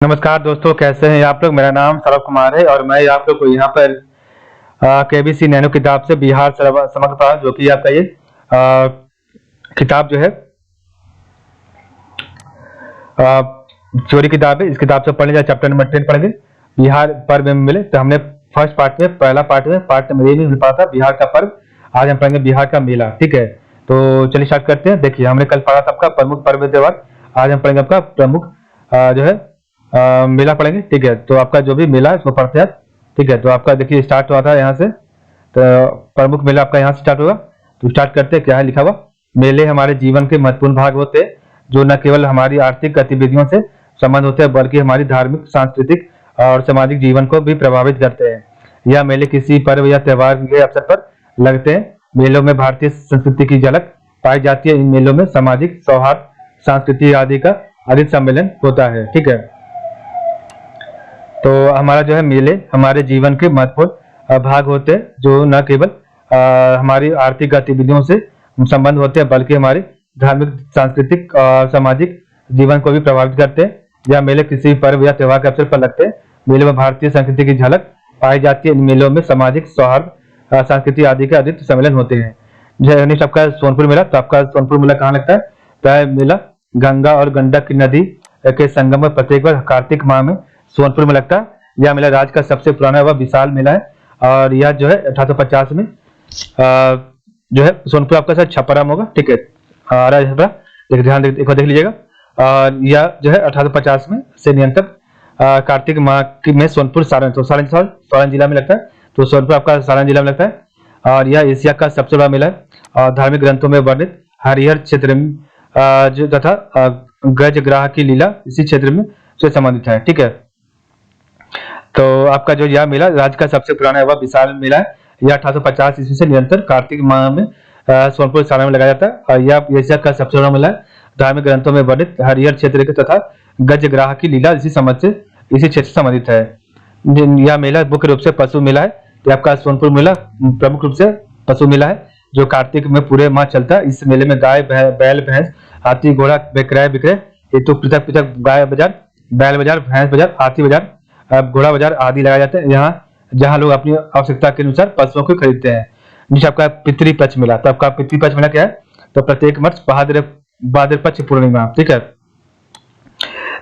नमस्कार दोस्तों, कैसे हैं आप लोग। मेरा नाम सौरभ कुमार है और मैं आप लोग को यहाँ पर केबीसी नैनो किताब से बिहार समग्र पाठ, जो कि आपका ये किताब जो है चोरी किताब है। इस किताब से पढ़ने जाए, चैप्टर नंबर 10 पढ़ेंगे, बिहार पर्व में मिले। तो हमने फर्स्ट पार्ट में, पहला पार्ट में, पार्ट नंबर 1 में मिल पा था बिहार का पर्व। आज हम पढ़ेंगे बिहार का मेला। ठीक है, तो चलिए स्टार्ट करते हैं। देखिए, हमने कल पढ़ा था आपका प्रमुख पर्व त्योहार। आज हम पढ़ेंगे आपका प्रमुख जो है मेला पढ़ेंगे। ठीक है, तो आपका जो भी मेला है उसको पढ़ते हैं। ठीक है, तो आपका देखिए स्टार्ट हुआ था यहाँ से, तो प्रमुख मेला आपका यहाँ से स्टार्ट होगा। तो स्टार्ट करते हैं। क्या है लिखा हुआ, मेले हमारे जीवन के महत्वपूर्ण भाग होते हैं, जो न केवल हमारी आर्थिक गतिविधियों से संबंध होते हैं, बल्कि हमारी धार्मिक, सांस्कृतिक और सामाजिक जीवन को भी प्रभावित करते हैं। यह मेले किसी पर्व या त्योहार के अवसर पर लगते हैं। मेलों में भारतीय संस्कृति की झलक पाई जाती है। इन मेलों में सामाजिक सौहार्द, संस्कृति आदि का अधिक सम्मेलन होता है। ठीक है, तो हमारा जो है मेले हमारे जीवन के महत्वपूर्ण भाग होते हैं, जो न केवल हमारी आर्थिक गतिविधियों से संबंध होते हैं, बल्कि हमारी धार्मिक, सांस्कृतिक और सामाजिक जीवन को भी प्रभावित करते हैं। यह मेले किसी पर्व या त्योहार के अवसर पर लगते हैं। मेले में भारतीय संस्कृति की झलक पाई जाती है। इन मेलों में सामाजिक सौहार्द, संस्कृति आदि के अधिक सम्मेलन होते हैं। जो नेक्स्ट आपका सोनपुर मेला। तो आपका सोनपुर मेला कहाँ लगता है? तो यह मेला गंगा और गंडक की नदी के संगम में प्रत्येक बार कार्तिक माह में सोनपुर में लगता है। यह मेला राज्य का सबसे पुराना व विशाल मेला है, और यह जो है 1850 में जो है सोनपुर आपका सर छपरा में होगा। ठीक है, ध्यान एक बार देख लीजिएगा। और यह जो है 1850 में से निरंतर कार्तिक माह में सोनपुर सारण जिला में लगता है। तो सोनपुर आपका सारण जिला में लगता है, और यह एशिया का सबसे बड़ा मेला है। और धार्मिक ग्रंथों में वर्णित हरिहर क्षेत्र में जो तथा गजग्राह की लीला इसी क्षेत्र में से संबंधित है। ठीक है, तो आपका जो यह मेला राज्य का सबसे पुराना व विशाल मेला है। यह 1850 ईस्वी से निरंतर कार्तिक माह में सोनपुर सारण में लगाया जाता है, और यह एशिया का सबसे बड़ा मेला है। धार्मिक ग्रंथों में वर्णित हरिहर क्षेत्र के तथा गजग्राह की लीला इसी क्षेत्र से संबंधित है। यह मेला मुख्य रूप से पशु मेला है। तो आपका सोनपुर मेला प्रमुख रूप से पशु मेला है, जो कार्तिक में पूरे माह चलता है। इस मेले में गाय, बैल, भैंस, हाथी, घोड़ा क्रय विक्रय हेतु पृथक पृथक गाय बाजार, बैल बाजार, भैंस बाजार, हाथी बाजार, घोड़ा बाजार आदि लगाए जाते हैं। यहाँ जहाँ लोग अपनी आवश्यकता के अनुसार पशुओं को खरीदते हैं। जिसे आपका पितृपक्ष मेला। तो आपका पितृपक्ष मेला क्या है? तो प्रत्येक वर्ष भाद्रपक्ष पूर्णिमा। ठीक है,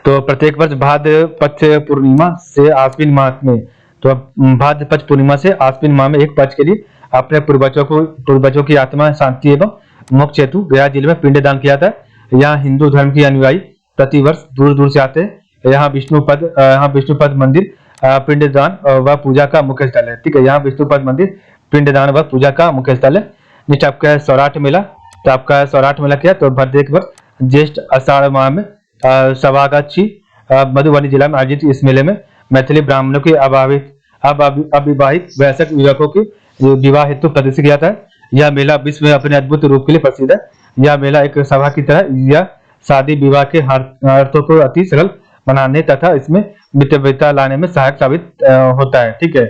तो प्रत्येक वर्ष भाद्रपक्ष पूर्णिमा से आश्विन माह में, तो भाद्रपक्ष पूर्णिमा से आश्विन माह में एक पक्ष के लिए अपने पूर्वजों की आत्मा शांति एवं मोक्ष हेतु गया जिले में पिंड दान किया था। यहाँ हिंदू धर्म के अनुयायी प्रतिवर्ष दूर दूर से आते हैं। यहाँ विष्णुपद मंदिर पिंडदान व पूजा का मुख्य स्थल है। ठीक है, यहाँ विष्णुपद मंदिर पिंडदान व पूजा का मुख्य स्थल है। नेक्स्ट आपका है सौराठ मेला। तो आपका सौराठ मेला क्या है? तो प्रत्येक वर्ष ज्येष्ठ आषाढ़ माह में सवागाछी मधुबनी जिला में आयोजित इस मेले में मैथिली ब्राह्मणों के अविवाहित वयस्क युवकों की विवाह हेतु प्रदर्शित किया जाता है। यह मेला विश्व में अपने अद्भुत रूप के लिए प्रसिद्ध है। यह मेला एक सभा की तरह यह शादी विवाह के अर्थों को अति सरल बनाने तथा इसमें मित्रवता लाने में सहायक साबित होता है। ठीक है,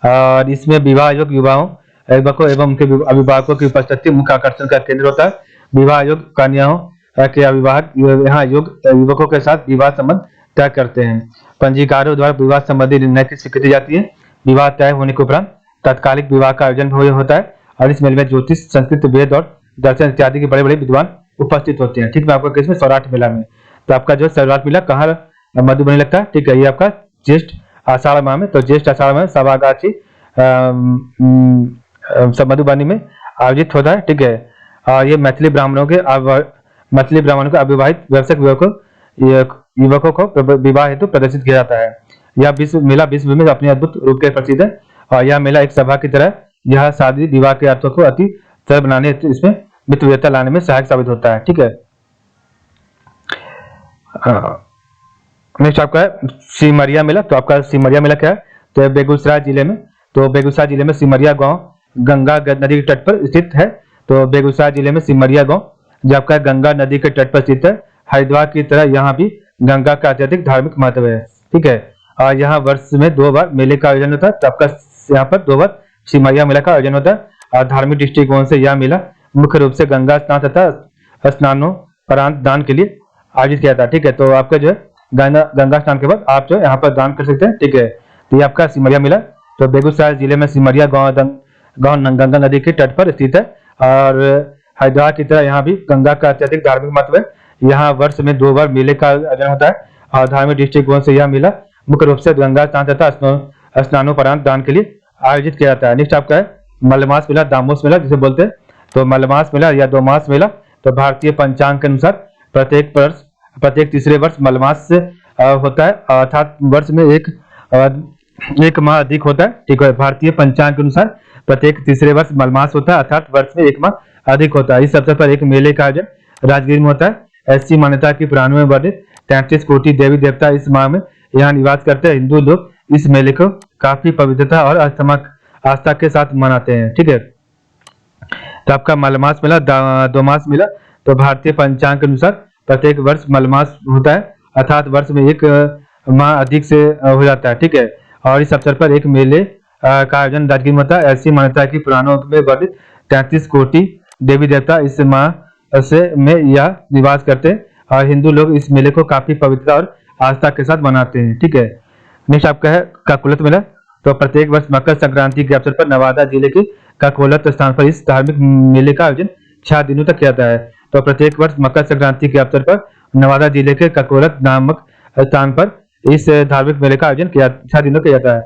और इसमें विवाह योग युवकों एवं उनके अभिभावकों की उपस्थिति मुख्य आकर्षण का केंद्र होता है। विवाह योग कन्याओं के अभिभावक यहाँ युवकों के साथ विवाह संबंध तय करते हैं। पंजीकारों द्वारा विवाह संबंधी निर्णय की स्वीकृति जाती है। विवाह तय होने के उपरांत तात्कालिक विवाह का आयोजन होता है, और इस मेले में ज्योतिष, संस्कृत, वेद और दर्शन इत्यादि के बड़े बड़े विद्वान उपस्थित होते हैं। ठीक है, आपका केस में सौराठ मेला में। तो आपका जो सौराठ मेला कहाँ मधुबनी लगता है? ठीक है, ये आपका ज्येष्ठ आषाढ़ माह में। तो ज्येष्ठ आषाढ़ माह में सवागाछी मधुबनी में आयोजित होता है। ठीक है, ये मैथिली ब्राह्मणों के अविवाहित वयस्क युवकों को विवाह हेतु प्रदर्शित किया जाता है। यह मेला विश्व में अपने अद्भुत रूप के प्रसिद्ध है, और यह मेला एक सभा की तरह यह शादी विवाह के अर्थों को अति सरल बनाने हेतु इसमें मित्रवता लाने में सहायक साबित होता है। ठीक है, नेक्स्ट आपका है सिमरिया मेला। तो आपका सिमरिया मेला क्या है? तो बेगूसराय जिले में। तो बेगूसराय जिले में सिमरिया गांव गंगा नदी के तट पर स्थित है। तो बेगूसराय जिले में सिमरिया गांव जो आपका गंगा नदी के तट पर स्थित है। हरिद्वार की तरह यहाँ भी गंगा का अत्यधिक धार्मिक महत्व है। ठीक है, और यहाँ वर्ष में 2 बार मेले का आयोजन होता है। तो आपका यहाँ पर 2 बार सिमरिया मेला का आयोजन होता है, और धार्मिक दृष्टिकोण से यह मेला मुख्य रूप से गंगा स्नान तथा स्नानों प्रांत दान के लिए आयोजित किया था। ठीक है, तो आपका जो है गंगा गंगा स्नान के बाद आप जो यहाँ पर दान कर सकते हैं। ठीक है, तो ये आपका सिमरिया मेला तो बेगूसराय जिले में सिमरिया गाँव गंगा नदी के तट पर स्थित है। और हैदराबाद की तरह यहाँ भी गंगा का अत्यधिक धार्मिक महत्व है। यहाँ वर्ष में 2 बार मेले का आयोजन होता है और धार्मिक दृष्टिकोण से यह मेला मुख्य रूप से गंगा स्नान तथा स्नानोपरांत दान के लिए आयोजित किया जाता है। नेक्स्ट आपका है मलमास मेला, दामोस मेला जिसे बोलते हैं। तो मलमास मेला या 2 मास मेला तो भारतीय पंचांग के अनुसार प्रत्येक तीसरे वर्ष मलमास होता है, अर्थात वर्ष में एक माह अधिक होता है। ठीक है, भारतीय पंचांग के अनुसार प्रत्येक तीसरे वर्ष मलमास होता है, अर्थात वर्ष में 1 माह अधिक होता है। इस अवसर पर एक मेले का आयोजन राजगीर में होता है। ऐसी मान्यता की पुराणों में वर्णित 33 कोटि देवी देवता इस माह में यहाँ निवास करते हैं। हिंदू लोग इस मेले को काफी पवित्रता और आस्था के साथ मनाते हैं। ठीक है, तो आपका मलमास मेला, 2 मास मेला तो भारतीय पंचांग के अनुसार प्रत्येक वर्ष मलमास होता है, अर्थात वर्ष में 1 माह अधिक से हो जाता है। ठीक है, और इस अवसर पर एक मेले का आयोजन राजगीर में होता है। ऐसी मान्यता है कि पुराणों में वर्णित 33 कोटि देवी देवता इस माह में यह निवास करते हैं और हिंदू लोग इस मेले को काफी पवित्रता और आस्था के साथ मनाते हैं। ठीक है, नेक्स्ट आपका है काकोलत मेला। तो प्रत्येक वर्ष मकर संक्रांति के अवसर पर नवादा जिले के काकोलत स्थान पर इस धार्मिक मेले का आयोजन 6 दिनों तक किया जाता है। तो प्रत्येक वर्ष मकर संक्रांति के अवसर पर नवादा जिले के काकोलत नामक स्थान पर इस धार्मिक मेले का आयोजन 6 दिनों किया जाता है।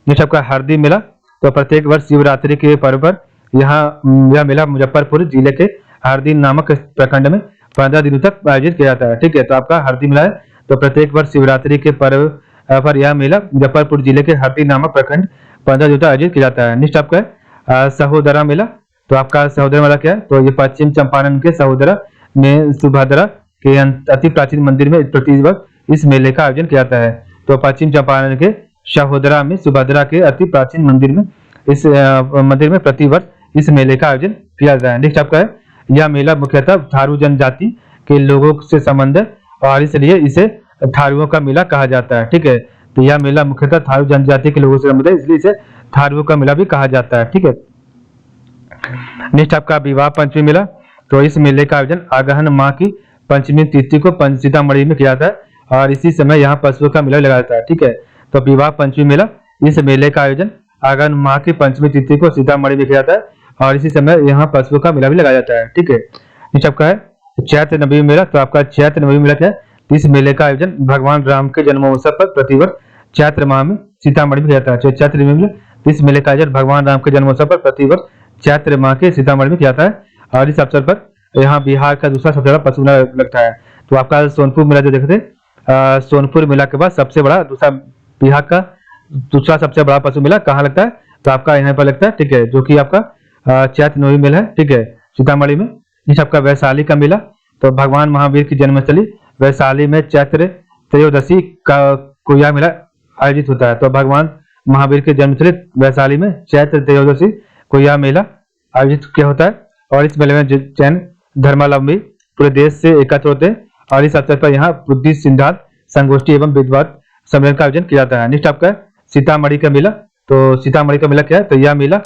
नेक्स्ट आपका हरदी मेला। तो प्रत्येक वर्ष शिवरात्रि के पर्व पर यह मेला मुजफ्फरपुर जिले के हरदी नामक प्रखंड में 15 दिनों तक आयोजित किया जाता है। ठीक है, तो आपका हरदी मेला है तो प्रत्येक वर्ष शिवरात्रि के पर्व पर यह मेला मुजफ्फरपुर जिले के हरदी नामक प्रखंड 15 दिनों तक आयोजित किया जाता है। नेक्स्ट आपका है सहोदरा मेला। तो आपका सहोदरा मेला क्या है? तो ये पश्चिम चंपारण के सहोदरा में सुभद्रा के अति प्राचीन मंदिर में प्रतिवर्ष इस मेले का आयोजन किया जाता है। तो पश्चिम चंपारण के सहोदरा में सुभद्रा के अति प्राचीन मंदिर में प्रतिवर्ष इस मेले का आयोजन किया जाता है। नेक्स्ट आपका है यह मेला मुख्यतः थारू जनजाति के लोगों से संबंध है और इसलिए इसे थारुओं का मेला कहा जाता है। ठीक है, तो यह मेला मुख्यतः थारू जनजाति के लोगों से संबंध है, इसलिए इसे थारुओं का मेला भी कहा जाता है। ठीक है, नेक्स्ट आपका विवाह पंचमी मेला। तो इस मेले का आयोजन आगहन माह की पंचमी तिथि को सीतामढ़ी में किया जाता है और इसी समय यहाँ पशुओं का मेला लगाया जाता है। ठीक है, तो विवाह पंचमी मेला, इस मेले का आयोजन आगहन माह की पंचमी तिथि को सीतामढ़ी में किया जाता है और इसी समय यहाँ पशुओं का मेला भी लगाया जाता है। ठीक है, नेक्स्ट आपका है चैत्र नवमी मेला। तो आपका चैत्र नवमी मेला क्या है? इस मेले का आयोजन भगवान राम के जन्मोत्सव पर प्रतिवर्ष चैत्र माह में सीतामढ़ी में किया जाता है। चैत्र नवमी मेला, इस मेले का आयोजन भगवान राम के जन्मोत्सव पर प्रतिवर्ष चैत्र माह के सीतामढ़ी में किया जाता है और इस अवसर पर यहाँ बिहार का दूसरा सबसे बड़ा पशु मेला लगता है। तो आपका सोनपुर मेला जो देखते हैं, सोनपुर मेला के बाद सबसे बड़ा बिहार का दूसरा सबसे बड़ा पशु मेला कहाँ लगता है? तो आपका यहाँ पर लगता है। ठीक है, जो कि आपका चैत्र नवमी मेला है। ठीक है, सीतामढ़ी में। इस आपका वैशाली का मेला। तो भगवान महावीर की जन्मस्थली वैशाली में चैत्र त्रयोदशी को यह मेला आयोजित होता है। तो भगवान महावीर के जन्मस्थली वैशाली में चैत्र त्रयोदशी को यह मेला आयोजित किया होता है और इस मेले में जैन धर्मावलंबी पूरे देश से एकत्र होते हैं और इस अवसर पर यहाँ बुद्धि सिद्धांत संगोष्ठी एवं विद्वान सम्मेलन का आयोजन किया जाता है। नेक्स्ट आपका सीतामढ़ी का मेला। तो सीतामढ़ी का मेला क्या है? तो यह मेला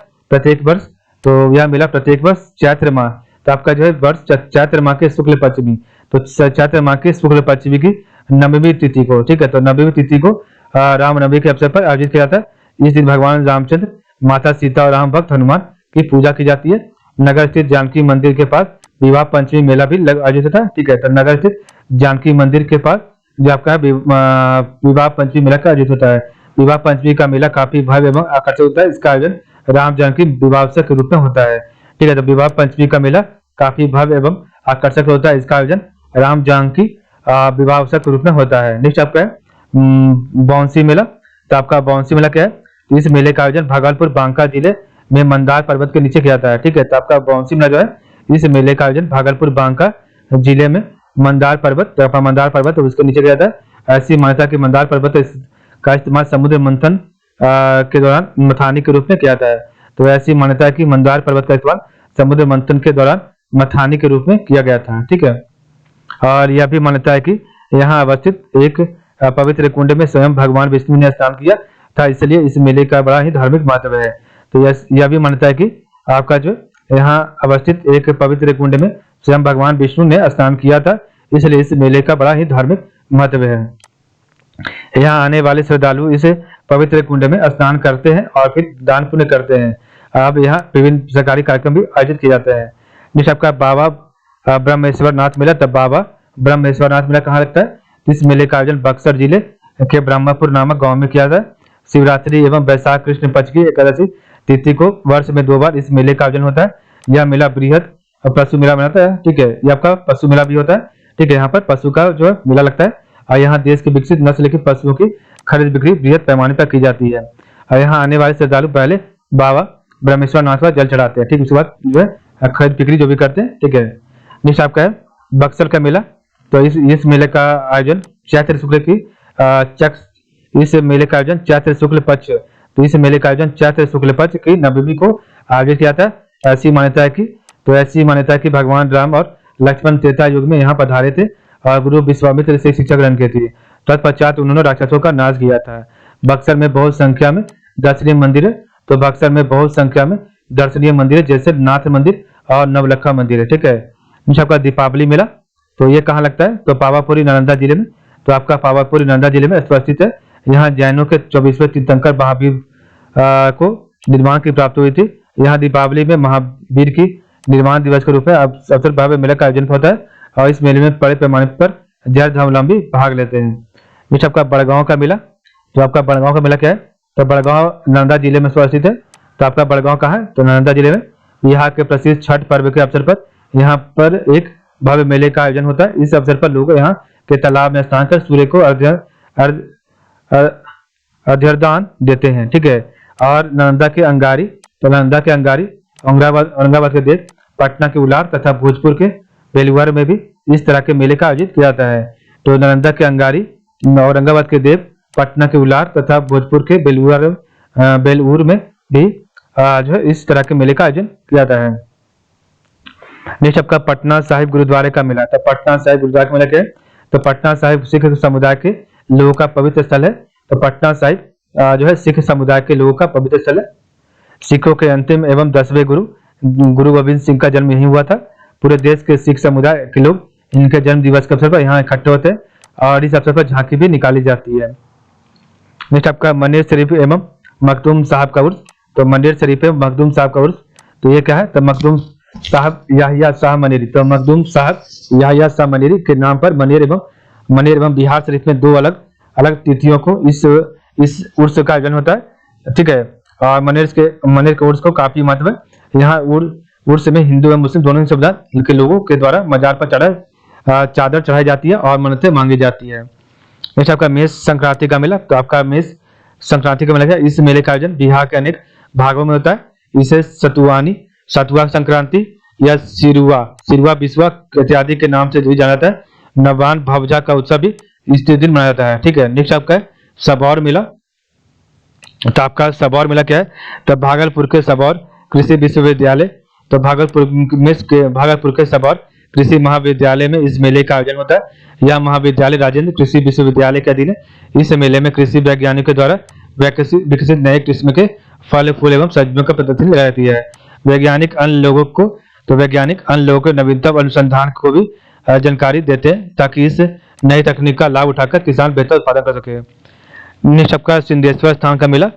प्रत्येक वर्ष चैत्र माह, तो आपका जो है वर्ष चैत्र माह के शुक्ल पंचमी, तो चैत्र माह के शुक्ल पंचमी की 9वीं तिथि को, ठीक है, तो 9वीं तिथि को रामनवमी के अवसर पर आयोजित किया जाता है। इस दिन भगवान रामचंद्र, माता सीता और राम भक्त हनुमान की पूजा की जाती है। नगर स्थित जानकी मंदिर के पास विवाह पंचमी मेला भी आयोजित होता है। ठीक है, तो नगर स्थित जानकी मंदिर के पास जो आपका विवाह पंचमी मेला का आयोजित होता है। विवाह पंचमी का मेला काफी भव्य एवं आकर्षक होता है। इसका आयोजन राम जानकी विवाह उत्सव के रूप में होता है। ठीक है, तो विवाह पंचमी का मेला काफी भव्य एवं आकर्षक होता है। इसका आयोजन राम जानकी विवाह उत्सव के रूप में होता है। नेक्स्ट आपका है बौंसी मेला। तो आपका बौंसी मेला क्या है? इस मेले का आयोजन भागलपुर बांका जिले में मंदार पर्वत के नीचे किया जाता है। ठीक है, तो आपका बौंसी मेला जो है, इस मेले का आयोजन भागलपुर बांका जिले में मंदार पर्वत उसके नीचे किया जाता है। ऐसी मान्यता कि मंदार पर्वत का इस्तेमाल समुद्र मंथन के दौरान मथानी के रूप में किया जाता है। तो ऐसी मान्यता है कि मंदार पर्वत का इस्तेमाल समुद्र मंथन के दौरान मथानी के रूप में किया गया था। ठीक है, और यह भी मान्यता है कि यहाँ अवस्थित एक पवित्र कुंड में स्वयं भगवान विष्णु ने स्नान किया था, इसलिए इस मेले का बड़ा ही धार्मिक महत्व है। तो यह भी मान्यता है कि आपका जो यहाँ अवस्थित एक पवित्र कुंड में स्वयं भगवान विष्णु ने स्नान किया था, इसलिए इस मेले का बड़ा ही धार्मिक महत्व है। यहाँ आने वाले श्रद्धालु इस पवित्र कुंड में स्नान करते हैं और फिर दान पुण्य करते हैं। अब यहाँ विभिन्न सरकारी कार्यक्रम भी आयोजित किए जाते हैं। जिस आपका बाबा ब्रह्मेश्वर नाथ मेला, तब बाबा ब्रह्मेश्वर नाथ मेला कहाँ लगता है? इस मेले का आयोजन बक्सर जिले के ब्रह्मपुर नामक गांव में किया जाता है। शिवरात्रि एवं वैशाख कृष्ण पक्ष की एकादशी तिथि को वर्ष में 2 बार इस मेले का आयोजन होता है। यह मेला बृहद पशु मेला बनाता है। ठीक है, ये आपका पशु मेला भी होता है। ठीक है, यहाँ पर पशु का जो है मेला लगता है और यहाँ देश के विकसित नस्ल के पशुओं की खरीद बिक्री बृहद पैमाने पर की जाती है। और यहाँ आने वाले श्रद्धालु पहले बाबा ब्रह्मेश्वर नाथ पर जल चढ़ाते हैं। ठीक, उसके बाद जो है खरीद बिक्री जो भी करते हैं। ठीक है, नेक्स्ट आपका है बक्सर का मेला। तो इस मेले का आयोजन चैत्र शुक्ल की इस मेले का आयोजन चैत्र शुक्ल पक्ष, तो इस मेले का आयोजन चैत्र शुक्ल पक्ष की नवमी को आयोजित किया था। ऐसी मान्यता है कि भगवान राम और लक्ष्मण त्रेता युग में यहाँ पधारे थे और गुरु विश्वामित्र से शिक्षा ग्रहण की थी। तत्पश्चात उन्होंने राक्षसों का नाश किया था। बक्सर में बहुत संख्या में दर्शनीय मंदिर है। तो बक्सर में बहुत संख्या में दर्शनीय मंदिर है, जैसे नाथ मंदिर और नवलखा मंदिर है। ठीक है, आपका दीपावली मेला, तो ये कहाँ लगता है? तो पावापुरी नालंदा जिले में। तो आपका पावापुरी नालंदा जिले में स्थित है। यहाँ जैनों के 24वें तीर्थंकर महावीर को निर्माण की प्राप्ति हुई थी। यहाँ दीपावली में महावीर की निर्माण दिवस के रूप में अवसर भव्य मेला का आयोजन होता है और इस मेले में बड़े पैमाने पर जैन धर्मावलंबी भाग लेते हैं। नेक्स्ट आपका बड़गांव का मेला। तो आपका बड़गांव का मेला क्या है? तो बड़गांव नालंदा जिले में स्थित है। तो आपका बड़गांव कहाँ है? तो नालंदा जिले में। यहाँ के प्रसिद्ध छठ पर्व के अवसर पर यहाँ पर एक भव्य मेले का आयोजन होता है। इस अवसर पर लोग यहाँ के तालाब में स्नान कर सूर्य को अर्घ्यदान देते हैं। ठीक है, और नालंदा के अंगारी, तो नालंदा के अंगारी, औरंगाबाद के देव, पटना के उलार तथा भोजपुर के बेलूर में भी इस तरह के मेले का आयोजित किया जाता है। तो नालंदा के अंगारी, औरंगाबाद के देव, पटना के उलार तथा भोजपुर के बेलूर में भी जो है इस तरह के मेले का आयोजन किया जाता है। नेक्स्ट आपका पटना साहिब गुरुद्वारे का मेला। तो पटना साहिब गुरुद्वारे का मेला क्या है? तो पटना साहिब सिख समुदाय के लोगों का पवित्र स्थल है। तो पटना साहिब जो है सिख समुदाय के लोगों का पवित्र स्थल है। सिखों के अंतिम एवं 10वें गुरु गोविंद सिंह का जन्म यहीं हुआ था। पूरे देश के सिख समुदाय के लोग इनके जन्म दिवस के अवसर पर यहाँ इकट्ठे होते हैं और इस अवसर पर झांकी भी निकाली जाती है। नेक्स्ट आपका मनेर शरीफ एवं मखदूम साहब का उर्स। तो मनेर शरीफ एवं मखदूम साहब का उर्स, तो ये क्या है? तो मखदूम साहब याहिया शाह मनेरी। तो मखदूम साहब याहिया शाह मनेरी के नाम पर मनेर एवं बिहार शरीफ में 2 अलग अलग तिथियों को इस उर्स का आयोजन होता है। ठीक है, और मनेर के उर्स को काफी महत्व है। यहाँ उर्स में हिंदू एवं मुस्लिम दोनों ही समुदाय के लोगों के द्वारा मजार पर चादर चढ़ाई जाती है और मन्नतें मांगी जाती है। नेक्स्ट आपका मेष संक्रांति का मेला। तो आपका मेष संक्रांति का मेला है। इस मेले का आयोजन बिहार के अनेक भागों में होता है। इसे सतुआ संक्रांति या सिरुआ बिस्वा इत्यादि के नाम से भी जाना जाता है। नवान भवजा का उत्सव भी इस दिन मनाया जाता है। ठीक है, नेक्स्ट आपका है सबौर मेला। तो आपका सबौर मेला क्या है? तो भागलपुर के सबौर कृषि विश्वविद्यालय, तो भागलपुर के सबौर कृषि महाविद्यालय में इस मेले का आयोजन होता है। यह महाविद्यालय राजेंद्र कृषि विश्वविद्यालय के अधीन है। इस मेले में कृषि वैज्ञानिकों द्वारा विकसित नए किस्म के फल फूल एवं सब्जियों का प्रदर्शनी लगाई जाती है। वैज्ञानिक अन्य लोगों को नवीनतम अनुसंधान को भी जानकारी देते हैं ताकि इस नई तकनीक का लाभ उठाकर किसान बेहतर उत्पादन कर सके। नेक्स्ट आपका सिंहेश्वर स्थान का मेला।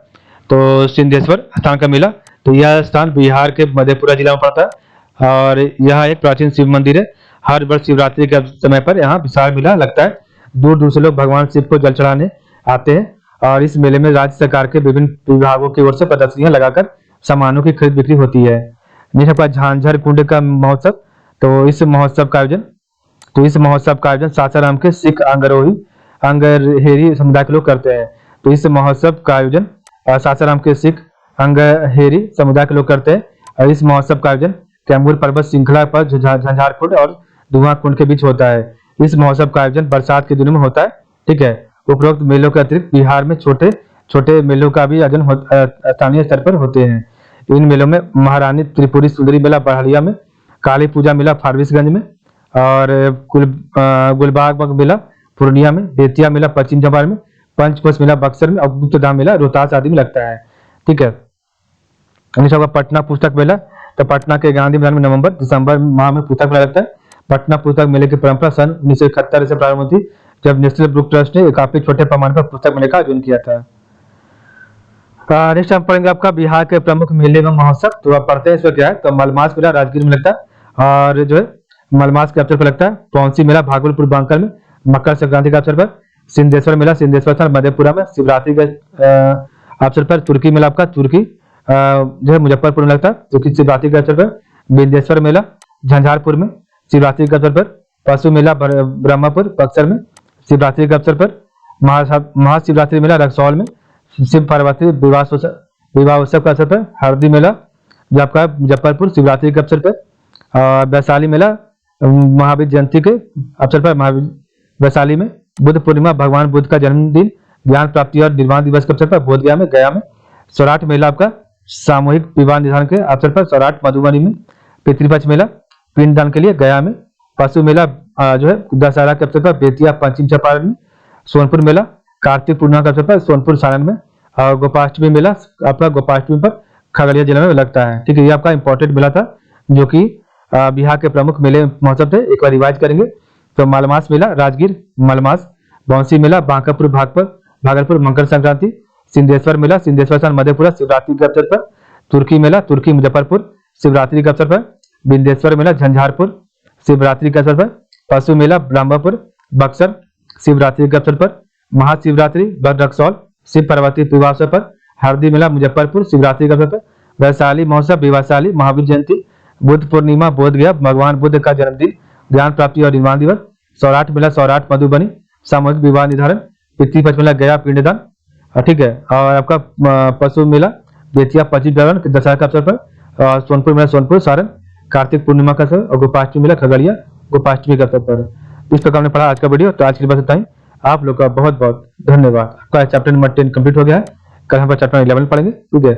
तो सिंहेश्वर स्थान का मेला, तो यह स्थान बिहार के मधेपुरा जिला में पड़ता है और यह एक प्राचीन शिव मंदिर है। हर वर्ष शिवरात्रि के समय पर यहाँ विशाल मेला लगता है। दूर दूर से लोग भगवान शिव को जल चढ़ाने आते हैं और इस मेले में राज्य सरकार के विभिन्न विभागों की ओर से प्रदर्शनियां लगाकर सामानों की खरीद बिक्री होती है। नेक्स्ट आपका झांझर कुंड का महोत्सव। तो इस महोत्सव का आयोजन सासाराम के सिख अंगरहेरी समुदाय के लोग करते हैं। तो इस महोत्सव का आयोजन सासाराम के सिख अंगरहेरी समुदाय के लोग करते हैं और इस महोत्सव का आयोजन कैमूर पर्वत श्रृंखला पर झंझार कुंड और धुआं कुंड के बीच होता है। इस महोत्सव का आयोजन बरसात के दिनों में होता है। ठीक है, उपरोक्त मेलों के अतिरिक्त बिहार में छोटे छोटे मेलों का भी आयोजन स्थानीय स्तर पर होते हैं। इन मेलों में महारानी त्रिपुरी सुंदरी मेला बड़हरिया में, काली पूजा मेला फारबिसगंज में और गुलबाग मेला पूर्णिया में, बेतिया मेला पश्चिम चंपारण में, पंचकोश मेला बक्सर में और गुप्तधाम मेला रोहतास आदि में लगता है। ठीक है, का पटना पुस्तक मेला। तो पटना के गांधी मैदान में नवंबर दिसंबर माह में पुस्तक मेला लगता है। पटना पुस्तक मेले की परंपरा सन 1971 से प्रारंभ हुई थी, जब नेशनल बुक ट्रस्ट ने काफी छोटे पैमाने पर पुस्तक मेले का आयोजन किया था। नेक्स्ट हम पढ़ेंगे आपका बिहार के प्रमुख मेले एवं महोत्सव। तो आप पढ़ते हैं इसमें क्या है। तो मलमास मेला राजगीर में लगता है और जो है मलमास के अवसर पर लगता है। पौंसी मेला भागलपुर बांकर में मकर संक्रांति के अवसर पर। सिंधेश्वर मेला सिंधेश्वर स्थान मधेपुरा में शिवरात्रि के अवसर पर। तुर्की मेला आपका तुर्की जो है मुजफ्फरपुर में लगता है तुर्की शिवरात्रि के अवसर पर। बिंदेश्वर मेला झंझारपुर में शिवरात्रि के अवसर पर। पशु मेला ब्रह्मपुर बक्सर में शिवरात्रि के अवसर पर। महाशिवरात्रि मेला रक्सौल में शिव पार्वती विवाह उत्सव के अवसर पर। हरदी मेला जो आपका है मुजफ्फरपुर शिवरात्रि के अवसर पर। वैशाली मेला महावीर जयंती के अवसर पर वैशाली में। बुद्ध पूर्णिमा भगवान बुद्ध का जन्मदिन ज्ञान प्राप्ति और निर्वाण दिवस के अवसर पर बोधगया में गया में। सौराठ मेला आपका सामूहिक विवाह निधान के अवसर पर सौराठ मधुबनी में। पितृपक्ष मेला पिंडदान के लिए गया में। पशु मेला जो है दशहरा के अवसर पर बेतिया पश्चिम चंपारण में। सोनपुर मेला कार्तिक पूर्णिमा के अवसर पर सोनपुर सारण में। और गोपाष्टमी मेला आपका गोपाष्टमी पर खगड़िया जिले में लगता है। ठीक है, ये आपका इंपॉर्टेंट मेला था जो कि बिहार के प्रमुख मेले महोत्सव थे। एक बार रिवाइज करेंगे तो मलमास मेला राजगीर मलमास। बौंसी मेला बांकापुर भागलपुर मकर संक्रांति। सिंधेश्वर मेला सिंधेश्वर स्थान मधेपुरा शिवरात्रि के अवसर पर। तुर्की मेला तुर्की मुजफ्फरपुर शिवरात्रि के अवसर पर। बिंदेश्वर मेला झंझारपुर शिवरात्रि के अवसर पर। पशु मेला ब्रह्मपुर बक्सर शिवरात्रि के अवसर पर। महाशिवरात्रि रक्सौल शिव पार्वती विवाह अवसर पर। हरदी मेला मुजफ्फरपुर शिवरात्रि के अवसर पर। वैशाली महोत्सव वैशाली महावीर जयंती। बुद्ध पूर्णिमा बोधगया भगवान बुद्ध का जन्मदिन ज्ञान प्राप्ति और निर्वाण दिवस। सौराठ मेला सौराठ मधुबनी सामूहिक विवाह निर्धारण। पितृपक्ष मेला गया पिंडदान। ठीक है, और आपका पशु मेला बेतिया पश्चिम चंपारण दशहरा के अवसर पर। और सोनपुर मेला सोनपुर सारण कार्तिक पूर्णिमा का अवसर। और गोपाष्टमी मेला खगड़िया गोपाष्टमी के अवसर पर। इस प्रकार हमने पढ़ा आज का वीडियो। तो आज की बात बताई आप लोग का बहुत बहुत धन्यवाद। आपका चैप्टर नंबर 10 कंप्लीट हो गया है। कल हम चैप्टर 11 पढ़ेंगे। ठीक है।